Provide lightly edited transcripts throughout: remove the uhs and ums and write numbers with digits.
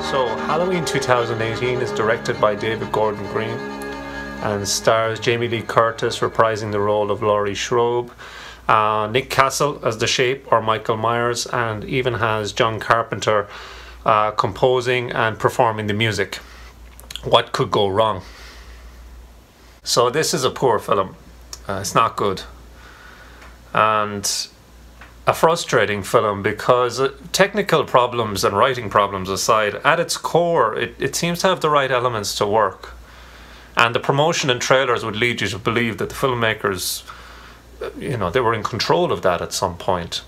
So, Halloween 2018 is directed by David Gordon Green and stars Jamie Lee Curtis reprising the role of Laurie Schrobe, Nick Castle as the Shape or Michael Myers, and even has John Carpenter composing and performing the music. What could go wrong? So this is a poor film. It's not good. And a frustrating film because technical problems and writing problems aside, at its core, it seems to have the right elements to work. And the promotion and trailers would lead you to believe that the filmmakers, you know, they were in control of that at some point.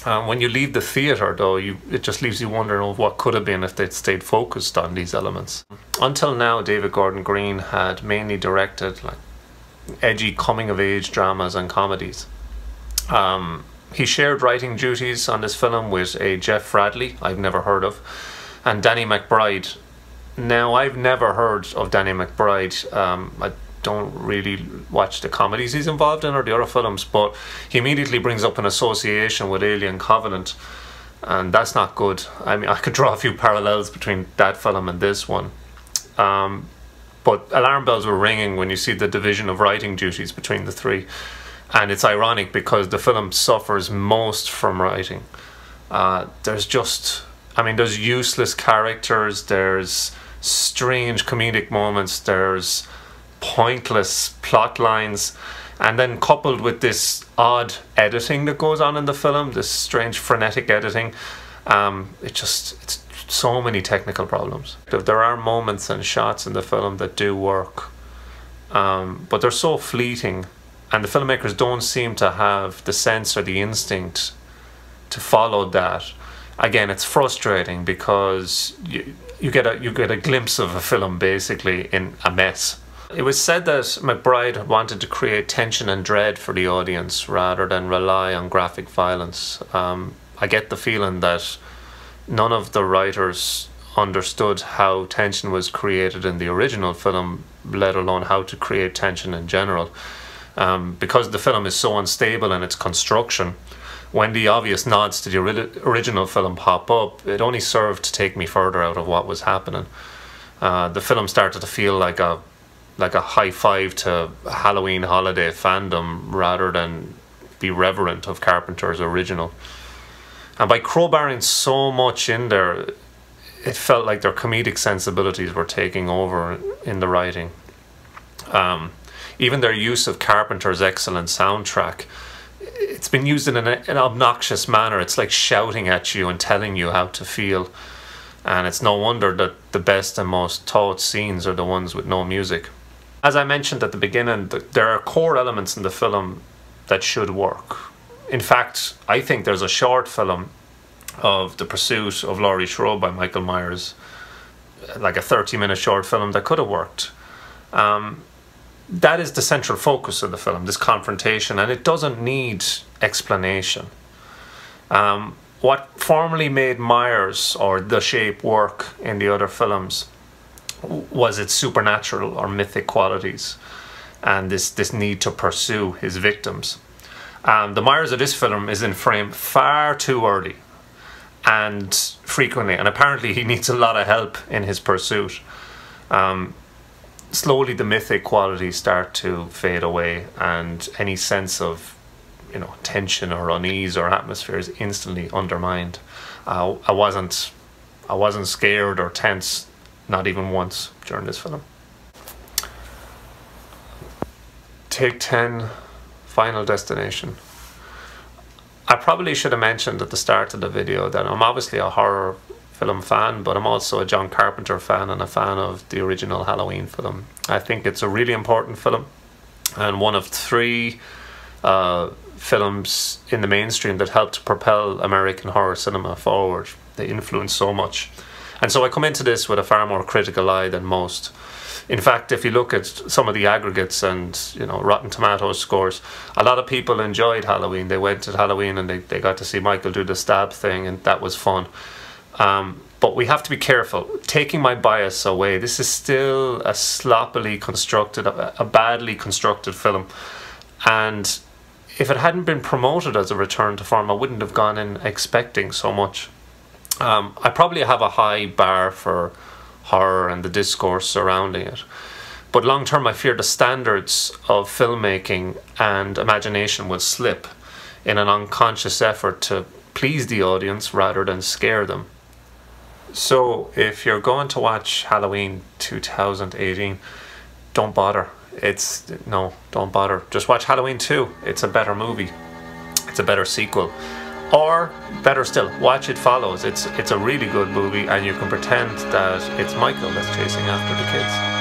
When you leave the theatre, though, it just leaves you wondering what could have been if they'd stayed focused on these elements. Until now, David Gordon Green had mainly directed like edgy coming-of-age dramas and comedies. He shared writing duties on this film with a Jeff Radley, I've never heard of, and Danny McBride. Now, I've never heard of Danny McBride. I don't really watch the comedies he's involved in or the other films, but he immediately brings up an association with Alien Covenant, and that's not good. I mean, I could draw a few parallels between that film and this one. But alarm bells were ringing when you see the division of writing duties between the three. And it's ironic because the film suffers most from writing. There's useless characters, there's strange comedic moments, there's pointless plot lines, and then coupled with this odd editing that goes on in the film, this strange frenetic editing, it's so many technical problems. There are moments and shots in the film that do work, but they're so fleeting. And the filmmakers don't seem to have the sense or the instinct to follow that. Again, it's frustrating because you get a glimpse of a film basically in a mess. It was said that McBride wanted to create tension and dread for the audience rather than rely on graphic violence. I get the feeling that none of the writers understood how tension was created in the original film, let alone how to create tension in general. Because the film is so unstable in its construction, when the obvious nods to the original film pop up, it only served to take me further out of what was happening. The film started to feel like a high five to Halloween holiday fandom rather than be reverent of Carpenter's original. And by crowbarring so much in there, it felt like their comedic sensibilities were taking over in the writing. Even their use of Carpenter's excellent soundtrack, it's been used in an obnoxious manner. It's like shouting at you and telling you how to feel. And it's no wonder that the best and most taut scenes are the ones with no music. As I mentioned at the beginning, there are core elements in the film that should work. In fact, I think there's a short film of The Pursuit of Laurie Schrobe by Michael Myers, like a 30-minute short film that could have worked. That is the central focus of the film, this confrontation, and it doesn't need explanation. What formerly made Myers or The Shape work in the other films was its supernatural or mythic qualities and this need to pursue his victims. The Myers of this film is in frame far too early and frequently, and apparently he needs a lot of help in his pursuit. Slowly the mythic qualities start to fade away, and any sense of, you know, tension or unease or atmosphere is instantly undermined. I wasn't scared or tense, not even once during this film. Take 10, Final Destination. I probably should have mentioned at the start of the video that I'm obviously a horror film fan, but I'm also a John Carpenter fan and a fan of the original Halloween film. I think it's a really important film and one of three films in the mainstream that helped propel American horror cinema forward. They influenced so much. And so I come into this with a far more critical eye than most. In fact, if you look at some of the aggregates and, you know, Rotten Tomatoes scores, a lot of people enjoyed Halloween. They went to Halloween and they got to see Michael do the stab thing, and that was fun. But we have to be careful. Taking my bias away, this is still a sloppily constructed, a badly constructed film. And if it hadn't been promoted as a return to form, I wouldn't have gone in expecting so much. I probably have a high bar for horror and the discourse surrounding it. But long term, I fear the standards of filmmaking and imagination will slip in an unconscious effort to please the audience rather than scare them. So, if you're going to watch Halloween 2018, don't bother. Don't bother. Just watch Halloween 2. It's a better movie. It's a better sequel. Or, better still, watch It Follows. It's a really good movie, and you can pretend that it's Michael that's chasing after the kids.